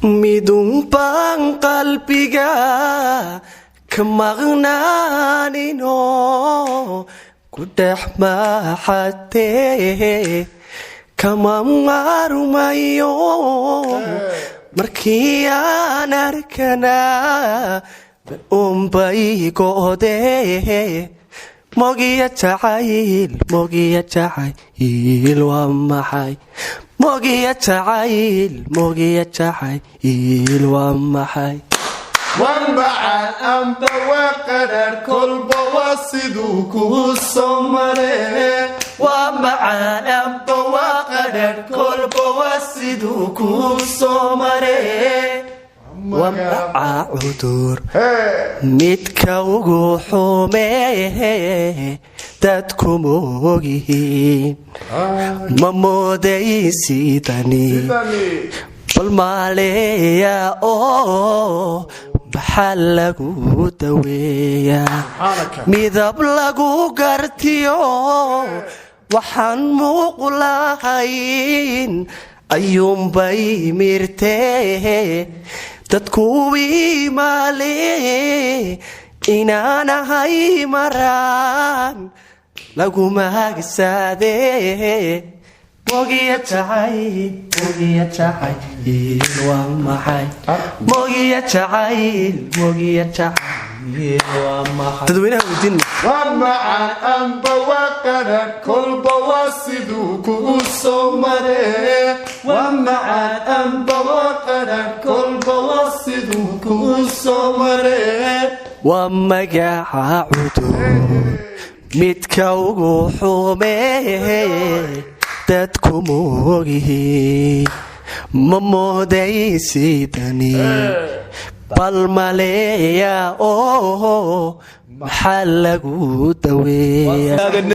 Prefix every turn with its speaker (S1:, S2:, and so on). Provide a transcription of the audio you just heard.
S1: midung bang qalbiga ka maqnaanino ku dhex maaxatee kama maarumayo markii aan arkana unbay go'dee mogiya jacayl waa maxay mogiya jacayl waa maxay
S2: وانبعد أنت وقدر كل بواسدو كوسمري
S1: وانبعد أنت وقدر كل بواسدو كوسمري وانبع عذور midka ugu xume dadku moogyihiin ma moodaysidani bal maaleeya oo maxaa lagu daweeyaa midab lagu gartiyo waxaan muuq lahayn ayuunbay mirtee dadkuwii maale inaanahay maraan lagu maagsaadee mogiya jacayl waa maxay mogiya jacayl waa maxay dadweynaha weydiin
S2: وانبعد أنت وقدر كل بواسدو كوسمري وانبعد أنت وقدر كل بواسدو كوسمري
S1: waa magaca cudur midka ugu xume dadku moogyihiin ma moodaysidani bal maleeya oo maxaa lagu daweeyaa